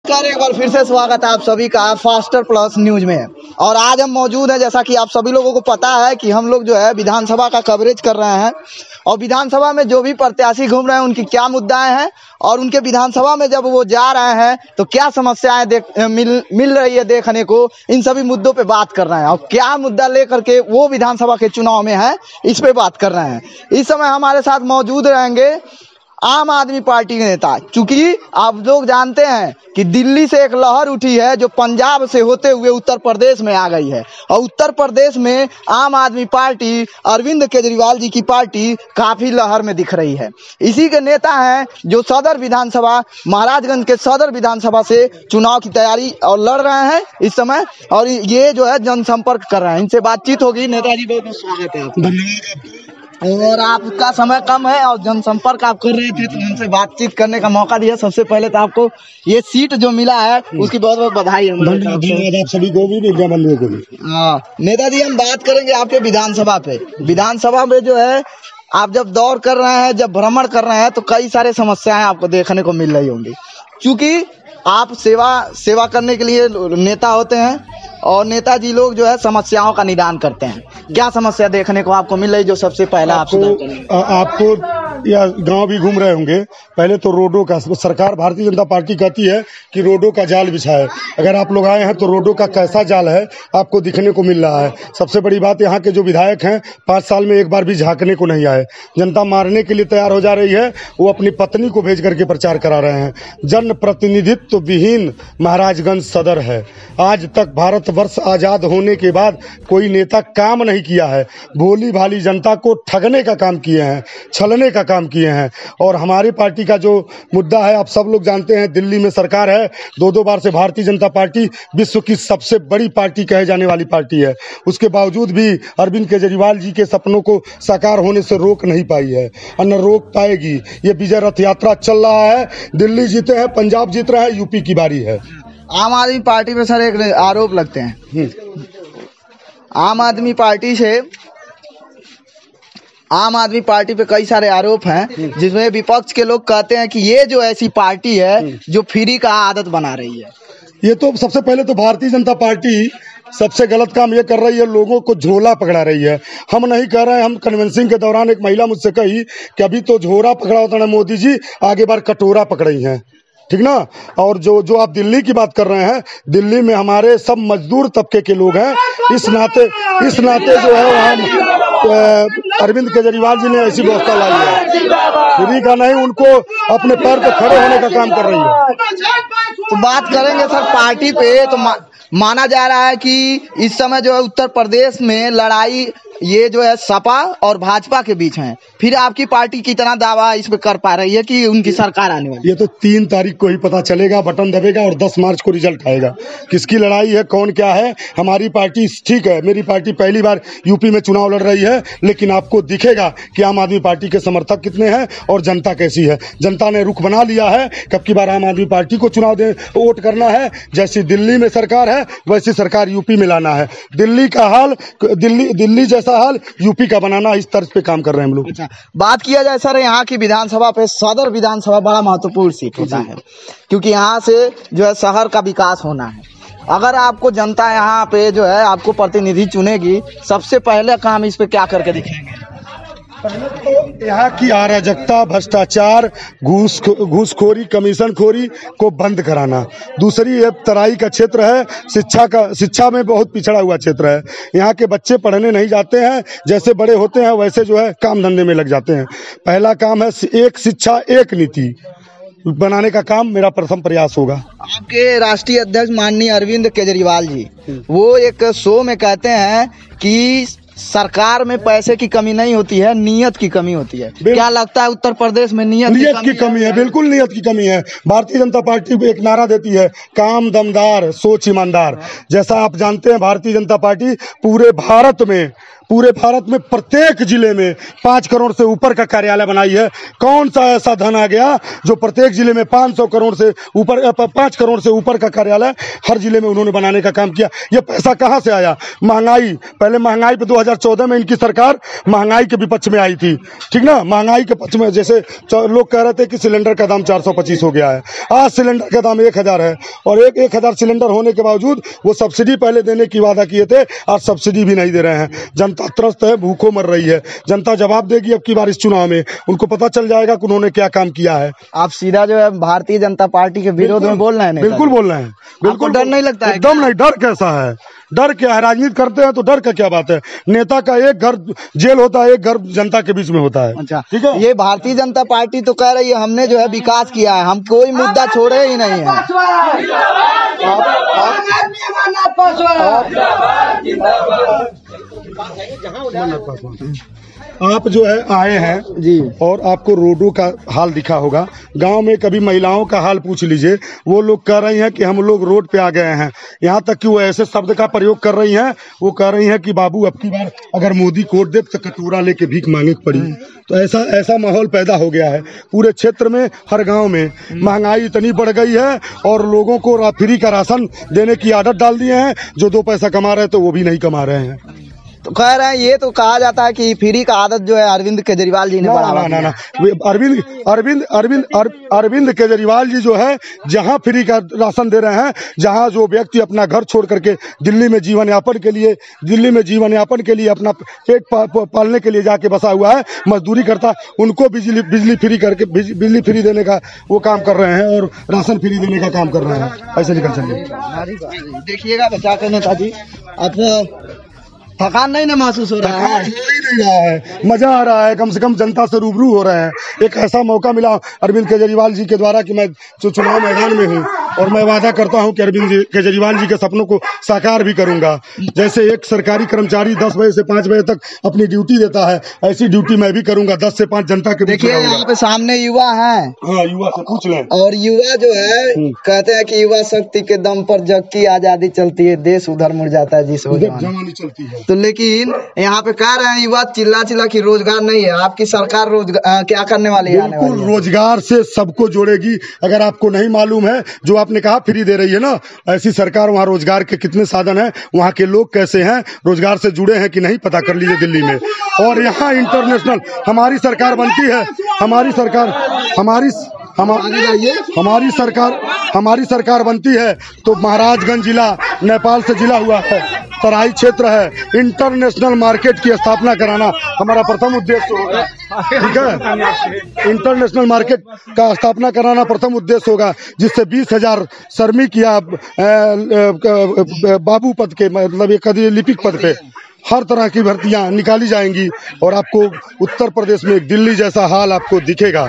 नमस्कार, एक बार फिर से स्वागत है आप सभी का फास्टर प्लस न्यूज में। और आज हम मौजूद हैं, जैसा कि आप सभी लोगों को पता है कि हम लोग जो है विधानसभा का कवरेज कर रहे हैं और विधानसभा में जो भी प्रत्याशी घूम रहे हैं उनकी क्या मुद्दाएं हैं और उनके विधानसभा में जब वो जा रहे हैं तो क्या समस्याएं मिल रही है देखने को, इन सभी मुद्दों पे बात कर रहे हैं और क्या मुद्दा लेकर के वो विधानसभा के चुनाव में है इस पे बात कर रहे हैं। इस समय हमारे साथ मौजूद रहेंगे आम आदमी पार्टी के नेता। चूंकि आप लोग जानते हैं कि दिल्ली से एक लहर उठी है जो पंजाब से होते हुए उत्तर प्रदेश में आ गई है और उत्तर प्रदेश में आम आदमी पार्टी, अरविंद केजरीवाल जी की पार्टी काफी लहर में दिख रही है। इसी के नेता हैं जो सदर विधानसभा, महाराजगंज के सदर विधानसभा से चुनाव की तैयारी और लड़ रहे हैं इस समय, और ये जो है जनसंपर्क कर रहे हैं। इनसे बातचीत होगी। नेताजी बहुत बहुत स्वागत है आपका। धन्यवाद। और आपका समय कम है और जनसंपर्क आप कर रहे थे तो हमसे बातचीत करने का मौका दिया। सबसे पहले तो आपको ये सीट जो मिला है उसकी बहुत बहुत बधाई है। धन्यवाद आप सभी को भी, मीडिया बंधुओं को भी। हाँ नेताजी, हम बात करेंगे आपके विधानसभा पे। विधानसभा में जो है आप जब दौर कर रहे हैं, जब भ्रमण कर रहे हैं तो कई सारे समस्याएं आपको देखने को मिल रही होंगी। क्योंकि आप सेवा करने के लिए नेता होते हैं और नेताजी लोग जो है समस्याओं का निदान करते हैं। क्या समस्या देखने को आपको मिल रही जो सबसे पहला आपको या गांव भी घूम रहे होंगे। पहले तो रोडों का, सरकार भारतीय जनता पार्टी कहती है कि रोडों का जाल बिछाए। अगर आप लोग आए हैं तो रोडों का कैसा जाल है आपको दिखने को मिल रहा है। सबसे बड़ी बात, यहाँ के जो विधायक हैं 5 साल में एक बार भी झांकने को नहीं आए। जनता मारने के लिए तैयार हो जा रही है, वो अपनी पत्नी को भेज करके प्रचार करा रहे हैं। जन प्रतिनिधित्व विहीन महाराजगंज सदर है। आज तक भारतवर्ष आजाद होने के बाद कोई नेता काम नहीं किया है। भोली भाली जनता को ठगने का काम किए हैं, छलने का काम किए हैं। और हमारी पार्टी का जो मुद्दा है आप सब लोग जानते हैं, दिल्ली में सरकार है। 2 बार से भारतीय जनता पार्टी विश्व की सबसे बड़ी पार्टी कहे जाने वाली पार्टी है। उसके बावजूद भी अरविंद केजरीवाल जी के सपनों को साकार होने से रोक नहीं पाई है और न रोक पाएगी। ये विजय रथ यात्रा चल रहा है। दिल्ली जीते हैं, पंजाब जीत रहा है, यूपी की बारी है। आम आदमी पार्टी पे सर एक आरोप लगते हैं। आम आदमी पार्टी पे कई सारे आरोप हैं जिसमें विपक्ष के लोग कहते हैं कि ये जो ऐसी पार्टी है जो फ्री का आदत बना रही है। ये तो सबसे पहले तो भारतीय जनता पार्टी सबसे गलत काम ये कर रही है, लोगों को झोला पकड़ा रही है। हम नहीं कह रहे हैं। हम कन्वेंसिंग के दौरान एक महिला मुझसे कही कि अभी तो झोला पकड़ा होता ना मोदी जी, आगे बार कटोरा पकड़ई हैं, ठीक ना। और जो आप दिल्ली की बात कर रहे हैं, दिल्ली में हमारे सब मजदूर तबके के लोग हैं। इस नाते जो है हम अरविंद केजरीवाल जी ने ऐसी व्यवस्था लाई है, फ्री का नहीं, उनको अपने पैर पे खड़े होने का काम कर रही है। तो बात करेंगे सर पार्टी पे, तो माना जा रहा है कि इस समय जो है उत्तर प्रदेश में लड़ाई ये जो है सपा और भाजपा के बीच है। फिर आपकी पार्टी कितना दावा इस पे कर पा रही है कि उनकी सरकार आने वाली? ये तो 3 तारीख को ही पता चलेगा, बटन दबेगा और 10 मार्च को रिजल्ट आएगा। किसकी लड़ाई है, कौन क्या है। हमारी पार्टी ठीक है, मेरी पार्टी पहली बार यूपी में चुनाव लड़ रही है, लेकिन आपको दिखेगा कि आम आदमी पार्टी के समर्थक कितने हैं और जनता कैसी है। जनता ने रुख बना लिया है कि अब की बार आम आदमी पार्टी को चुनाव दे वोट करना है। जैसी दिल्ली में सरकार है वैसी सरकार यूपी में लाना है। दिल्ली का हाल दिल्ली जैसा हाल यूपी का बनाना, इस तर्ज पे काम कर रहे हैं हम लोग। अच्छा, बात किया जाए सर यहाँ की विधानसभा पे, सदर विधानसभा बड़ा महत्वपूर्ण सीट होता है क्योंकि यहाँ से जो है शहर का विकास होना है। अगर आपको जनता यहाँ पे जो है आपको प्रतिनिधि चुनेगी, सबसे पहले काम इस पे क्या करके दिखेंगे? पहले तो यहाँ की अराजकता, भ्रष्टाचार, घूसखोरी, कमीशनखोरी को बंद कराना। दूसरी ये तराई का क्षेत्र है, शिक्षा में बहुत पिछड़ा हुआ क्षेत्र है। यहाँ के बच्चे पढ़ने नहीं जाते हैं, जैसे बड़े होते हैं वैसे जो है काम धंधे में लग जाते हैं। पहला काम है एक शिक्षा एक नीति बनाने का काम मेरा प्रथम प्रयास होगा। आपके राष्ट्रीय अध्यक्ष माननीय अरविंद केजरीवाल जी वो एक शो में कहते हैं कि सरकार में पैसे की कमी नहीं होती है, नियत की कमी होती है। क्या लगता है उत्तर प्रदेश में नियत की कमी है? बिल्कुल नियत की कमी है। भारतीय जनता पार्टी एक नारा देती है, काम दमदार सोच ईमानदार। जैसा आप जानते हैं भारतीय जनता पार्टी पूरे भारत में पूरे भारत में प्रत्येक जिले में 5 करोड़ से ऊपर का कार्यालय बनाई है। कौन सा ऐसा धन आ गया जो प्रत्येक जिले में 500 करोड़ से ऊपर 5 करोड़ से ऊपर का कार्यालय हर जिले में उन्होंने बनाने का काम किया। ये पैसा कहाँ से आया? महंगाई, पहले महंगाई पे 2014 में इनकी सरकार महंगाई के विपक्ष में आई थी, ठीक ना। महंगाई के पक्ष में जैसे लोग कह रहे थे कि सिलेंडर का दाम 425 हो गया है, आज सिलेंडर का दाम 1000 है और 1000 सिलेंडर होने के बावजूद वो सब्सिडी पहले देने की वादा किए थे, आज सब्सिडी भी नहीं दे रहे हैं। जनता त्रस्त है, भूखों मर रही है। जनता जवाब देगी अब की बार इस चुनाव में, उनको पता चल जाएगा कि उन्होंने क्या काम किया है। आप सीधा जो है भारतीय जनता पार्टी के विरोध में बोल रहे हैं? बिल्कुल बोल रहे हैं। बिल्कुल डर नहीं लगता है? एकदम नहीं। डर कैसा है? डर क्या है? राजनीति करते हैं तो डर का क्या बात है? नेता का एक घर जेल होता है, एक घर जनता के बीच में होता है। अच्छा, ठीक है। ये भारतीय जनता पार्टी तो कह रही है हमने जो है विकास किया है, हम कोई मुद्दा छोड़े ही नहीं है। आप जो है आए हैं जी और आपको रोडों का हाल दिखा होगा। गांव में कभी महिलाओं का हाल पूछ लीजिए, वो लोग कह रही हैं कि हम लोग रोड पे आ गए हैं। यहाँ तक कि वो ऐसे शब्द का प्रयोग कर रही हैं, वो कह रही हैं कि बाबू अब की बार अगर मोदी को वोट दे तो कटोरा लेके भीख मांगे पड़ी। तो ऐसा माहौल पैदा हो गया है पूरे क्षेत्र में, हर गांव में। महंगाई इतनी बढ़ गई है और लोगों को फ्री का राशन देने की आदत डाल दिए हैं। जो 2 पैसा कमा रहे हैं तो वो भी नहीं कमा रहे हैं। तो कह रहे हैं, ये तो कहा जाता है कि फ्री का आदत जो है अरविंद केजरीवाल जी ने बढ़ावा दिया। ना अरविंद केजरीवाल जी जो है जहां फ्री का राशन दे रहे हैं, जहां जो व्यक्ति अपना घर छोड़ करके दिल्ली में जीवन यापन के लिए अपना पेट पालने के लिए जाके बसा हुआ है, मजदूरी करता, उनको बिजली फ्री करके बिजली फ्री देने का वो काम कर रहे हैं और राशन फ्री देने का काम कर रहे हैं। ऐसे निकल चलिए। देखिएगा बचा कर नेताजी, आप थकान नहीं ना महसूस हो रहा है? हो ही नहीं रहा है, मजा आ रहा है। कम से कम जनता से रूबरू हो रहे हैं। एक ऐसा मौका मिला अरविंद केजरीवाल जी के द्वारा कि मैं चुनाव मैदान में हूँ और मैं वादा करता हूँ कि अरविंद केजरीवाल जी के सपनों को साकार भी करूंगा। जैसे एक सरकारी कर्मचारी 10 बजे से 5 बजे तक अपनी ड्यूटी देता है, ऐसी ड्यूटी मैं भी करूंगा 10 से 5 जनता के बीच में। देखिए यहाँ पे सामने युवा हैं। हाँ, युवा से पूछ लें। और युवा जो है कहते हैं कि युवा शक्ति के दम पर जग की आजादी चलती है, देश उधर मुड़ जाता है जिस जवानी चलती है। तो लेकिन यहाँ पे कह रहे हैं युवा चिल्ला कि रोजगार नहीं है। आपकी सरकार रोजगार क्या करने वाली है? बिल्कुल रोजगार से सबको जोड़ेगी। अगर आपको नहीं मालूम है, जो आपने कहा फ्री दे रही है ना, ऐसी सरकार, वहाँ रोजगार के कितने साधन हैं, वहाँ के लोग कैसे हैं, रोजगार से जुड़े हैं कि नहीं, पता कर लीजिए दिल्ली में। और यहाँ इंटरनेशनल हमारी सरकार बनती है, हमारी सरकार बनती है तो महाराजगंज जिला नेपाल से जिला हुआ है, तराई क्षेत्र है, इंटरनेशनल मार्केट की स्थापना कराना हमारा प्रथम उद्देश्य होगा। ठीक है, इंटरनेशनल मार्केट का स्थापना कराना प्रथम उद्देश्य होगा, जिससे 20,000 श्रमिक या बाबू पद के, मतलब एक लिपिक पद पे हर तरह की भर्तियां निकाली जाएंगी और आपको उत्तर प्रदेश में दिल्ली जैसा हाल आपको दिखेगा।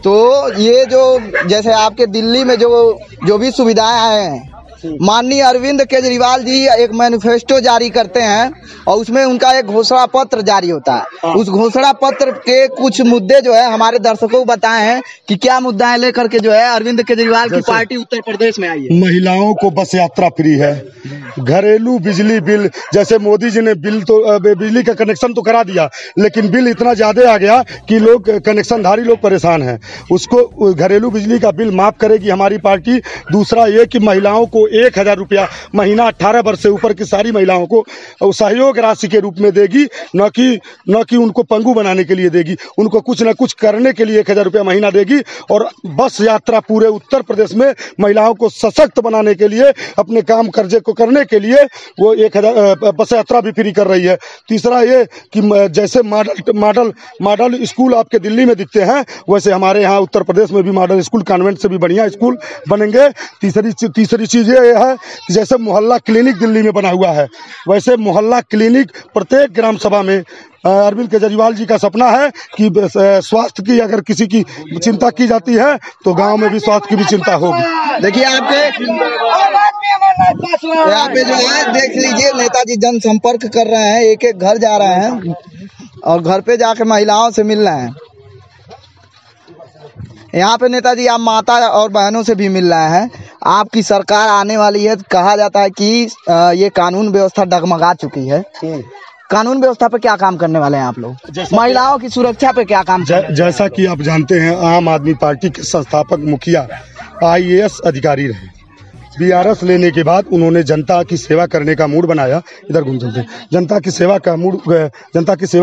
तो ये जो जैसे आपके दिल्ली में जो भी सुविधाएं हैं, माननीय अरविंद केजरीवाल जी एक मैनिफेस्टो जारी करते हैं और उसमें उनका एक घोषणा पत्र जारी होता है। उस घोषणा पत्र के कुछ मुद्दे जो है हमारे दर्शकों को बताए हैं कि क्या मुद्दा लेकर के जो है अरविंद केजरीवाल की पार्टी उत्तर प्रदेश में आई है। महिलाओं को बस यात्रा फ्री है, घरेलू बिजली बिल, जैसे मोदी जी ने बिजली का कनेक्शन तो करा दिया, लेकिन बिल इतना ज्यादा आ गया कि लोग कनेक्शनधारी लोग परेशान हैं। उसको घरेलू बिजली का बिल माफ करेगी हमारी पार्टी। दूसरा ये कि महिलाओं को 1,000 रुपया महीना 18 वर्ष से ऊपर की सारी महिलाओं को सहयोग राशि के रूप में देगी, न कि उनको पंगु बनाने के लिए देगी। उनको कुछ न कुछ करने के लिए 1,000 रुपया महीना देगी। और बस यात्रा पूरे उत्तर प्रदेश में महिलाओं को सशक्त बनाने के लिए, अपने काम कर्जे को करने के लिए वो 1,000 बस यात्रा भी फ्री कर रही है। तीसरा ये कि जैसे मॉडल स्कूल आपके दिल्ली में दिखते हैं, वैसे हमारे यहाँ उत्तर प्रदेश में भी मॉडल स्कूल, कॉन्वेंट से भी बढ़िया स्कूल बनेंगे। तीसरी चीज ये है कि जैसे मोहल्ला क्लिनिक दिल्ली में बना हुआ है, वैसे मोहल्ला क्लिनिक प्रत्येक ग्राम सभा में अरविंद केजरीवाल जी का सपना है कि स्वास्थ्य की अगर किसी की चिंता की जाती है तो गांव में भी स्वास्थ्य की भी चिंता होगी। देखिए आपके यहाँ पे जो है देख लीजिए, नेताजी जनसंपर्क कर रहे हैं, एक एक घर जा रहे हैं और घर पे जाके महिलाओं से मिल रहे हैं। यहाँ पे नेताजी आप माता और बहनों से भी मिल रहे हैं। आपकी सरकार आने वाली है, कहा जाता है कि ये कानून व्यवस्था डगमगा चुकी है, कानून व्यवस्था पे क्या काम करने वाले हैं आप लोग? महिलाओं की सुरक्षा पे क्या काम जैसा कि आप जानते हैं, आम आदमी पार्टी के संस्थापक मुखिया IAS अधिकारी रहे। BRS लेने के बाद उन्होंने जनता की सेवा करने का मूड बनाया। इधर घूम चलते हैं। जनता की सेवा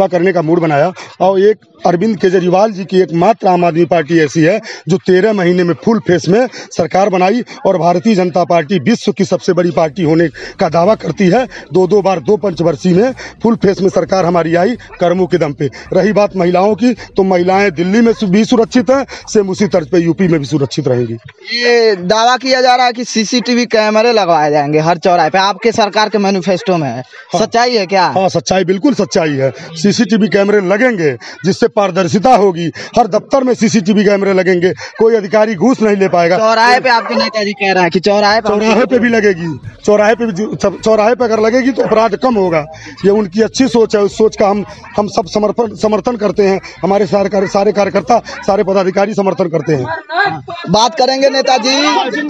करने का मूड बनाया और एक अरविंद केजरीवाल जी की एकमात्र आम आदमी पार्टी ऐसी है जो 13 महीने में फुल फेस में सरकार बनाई और भारतीय जनता पार्टी विश्व की सबसे बड़ी पार्टी होने का दावा करती है। दो बार 2 पंचवर्षीय में फुल फेस में सरकार हमारी आई कर्मों के दम पे। रही बात महिलाओं की, तो महिलाएं दिल्ली में भी सुरक्षित हैं, सेम उसी तर्ज पे यूपी में भी सुरक्षित रहेंगी। ये दावा किया जा रहा है कि CCTV कैमरे लगवाए जाएंगे हर चौराहे पे, आपके सरकार के मैनिफेस्टो में है। हाँ, सच्चाई है क्या? हाँ, सच्चाई, बिल्कुल सच्चाई है। CCTV कैमरे लगेंगे जिससे पारदर्शिता होगी। हर दफ्तर में CCTV कैमरे लगेंगे, कोई अधिकारी घूस नहीं ले पाएगा। चौराहे पे आपके नेताजी कह रहा है कि चौराहे पे भी लगेगी। चौराहे पे अगर लगेगी तो अपराध कम होगा। ये उनकी अच्छी सोच है। उस सोच का हम सब समर्थन करते हैं। हमारे सारे कार्यकर्ता, सारे पदाधिकारी समर्थन करते हैं। बात करेंगे नेताजी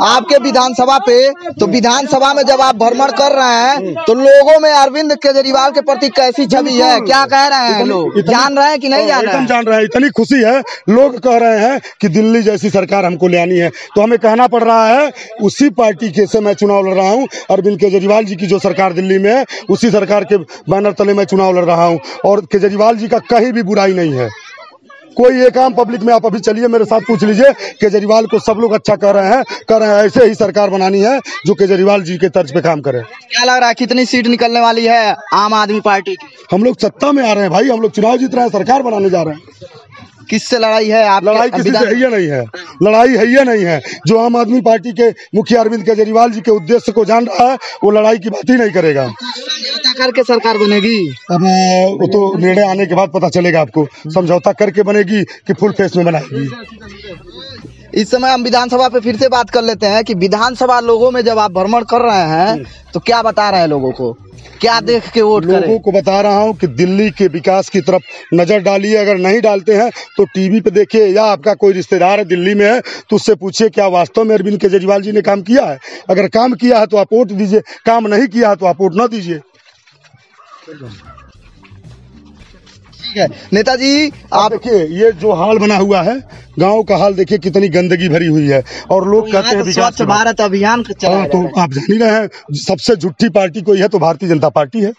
आपके विधानसभा पे, तो विधानसभा में जब आप भ्रमण कर रहे हैं तो लोगों में अरविंद केजरीवाल के प्रति कैसी छवि है, क्या कह रहे हैं लोग? जान रहे हैं कि नहीं जान रहे हैं? जान रहे हैं। इतनी खुशी है, लोग कह रहे हैं कि दिल्ली जैसी सरकार हमको ले आनी है। तो हमें कहना पड़ रहा है उसी पार्टी के से मैं चुनाव लड़ रहा हूँ। अरविंद केजरीवाल जी की जो सरकार दिल्ली में है, उसी सरकार के बैनर तले मैं चुनाव लड़ रहा हूँ। और केजरीवाल जी का कहीं भी बुराई नहीं है। कोई एक आम पब्लिक में आप अभी चलिए, मेरे साथ पूछ लीजिए, केजरीवाल को सब लोग अच्छा कर रहे हैं। ऐसे ही सरकार बनानी है जो केजरीवाल जी के तर्ज पे काम करे। क्या लग रहा है कितनी सीट निकलने वाली है आम आदमी पार्टी की? हम लोग सत्ता में आ रहे हैं भाई, हम लोग चुनाव जीत रहे हैं, सरकार बनाने जा रहे हैं। किससे लड़ाई है? आप लड़ाई किसी से है नहीं है। लड़ाई है ये नहीं है। जो आम आदमी पार्टी के मुखिया अरविंद केजरीवाल जी के उद्देश्य को जान रहा है, वो लड़ाई की बात ही नहीं करेगा। समझौता करके सरकार बनेगी। अब वो तो निर्णय आने के बाद पता चलेगा आपको। समझौता करके बनेगी कि फुल फेस में बनाएगी। इस समय हम विधानसभा पे फिर से बात कर लेते हैं कि विधानसभा लोगों में जब आप भ्रमण कर रहे हैं तो क्या बता रहे हैं लोगों को, क्या देख के वोट करें? लोगों को बता रहा हूं कि दिल्ली के विकास की तरफ नजर डालिए। अगर नहीं डालते हैं तो टीवी पे देखिए, या आपका कोई रिश्तेदार है दिल्ली में है तो उससे पूछिए क्या वास्तव में अरविंद केजरीवाल जी ने काम किया है। अगर काम किया है तो आप वोट दीजिए, काम नहीं किया है तो आप वोट न दीजिए। ठीक है नेताजी, आप देखिए ये जो हाल बना हुआ है, गांव का हाल देखिए, कितनी गंदगी भरी हुई है। और लोग कहते हैं स्वच्छ भारत अभियान चला तो आप जान ही रहे हैं, सबसे झूठी पार्टी कोई है तो भारतीय जनता पार्टी है।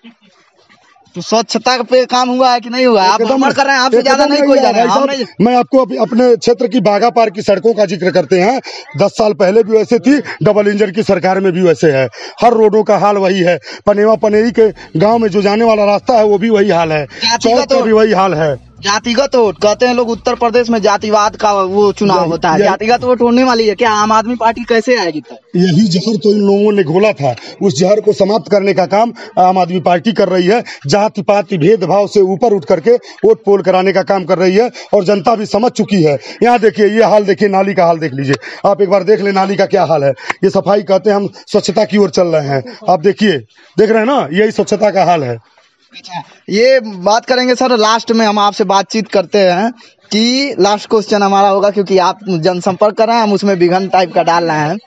तो स्वच्छता पे काम हुआ है कि नहीं हुआ? आप भ्रमण कर रहे हैं, आपसे ज्यादा नहीं कोई जा रहा है। मैं आपको अपने क्षेत्र की बाघा पार की सड़कों का जिक्र करते हैं। 10 साल पहले भी वैसे थी, डबल इंजन की सरकार में भी वैसे है। हर रोडों का हाल वही है। पनेरी के गांव में जो जाने वाला रास्ता है वो भी वही हाल है, चौक का भी वही हाल है। जातिगत वोट कहते हैं लोग, उत्तर प्रदेश में जातिवाद का वो चुनाव होता है, जातिगत वोट होने वाली है क्या? आम आदमी पार्टी कैसे आएगी? यही जहर तो इन लोगों ने घोला था, उस जहर को समाप्त करने का काम आम आदमी पार्टी कर रही है। जाति पाति भेदभाव से ऊपर उठ करके वोट पोल कराने का काम कर रही है और जनता भी समझ चुकी है। यहाँ देखिए, ये हाल देखिए, नाली का हाल देख लीजिए आप, एक बार देख ले नाली का क्या हाल है। ये सफाई कहते हैं, हम स्वच्छता की ओर चल रहे हैं। आप देखिए, देख रहे हैं ना, यही स्वच्छता का हाल है। अच्छा, ये बात करेंगे सर, लास्ट में हम आपसे बातचीत करते हैं कि लास्ट क्वेश्चन हमारा होगा, क्योंकि आप जनसंपर्क कर रहे हैं, हम उसमें विघन टाइप का डाल रहे हैं।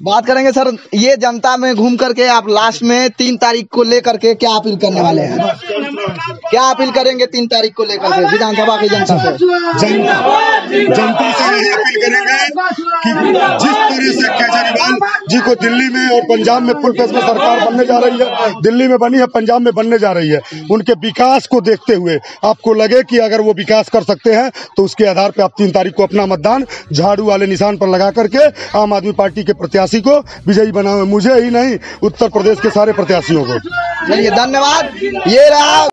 बात करेंगे सर, ये जनता में घूम करके आप लास्ट में 3 तारीख को लेकर के क्या अपील करने वाले हैं? क्या अपील करेंगे 3 तारीख को लेकर के विधानसभा की जनता से? जनता से यही अपील करेंगे कि जिस तरह से केजरीवाल जी को दिल्ली में और पंजाब में फुल फेस में सरकार बनने जा रही है, दिल्ली में बनी है, पंजाब में बनने जा रही है, उनके विकास को देखते हुए आपको लगे कि अगर वो विकास कर सकते हैं तो उसके आधार पर आप 3 तारीख को अपना मतदान झाड़ू वाले निशान पर लगा करके आम आदमी पार्टी के प्रत्याशी को विजयी बनाओ। मुझे ही नहीं, उत्तर प्रदेश के सारे प्रत्याशियों को। चलिए, धन्यवाद। ये रहा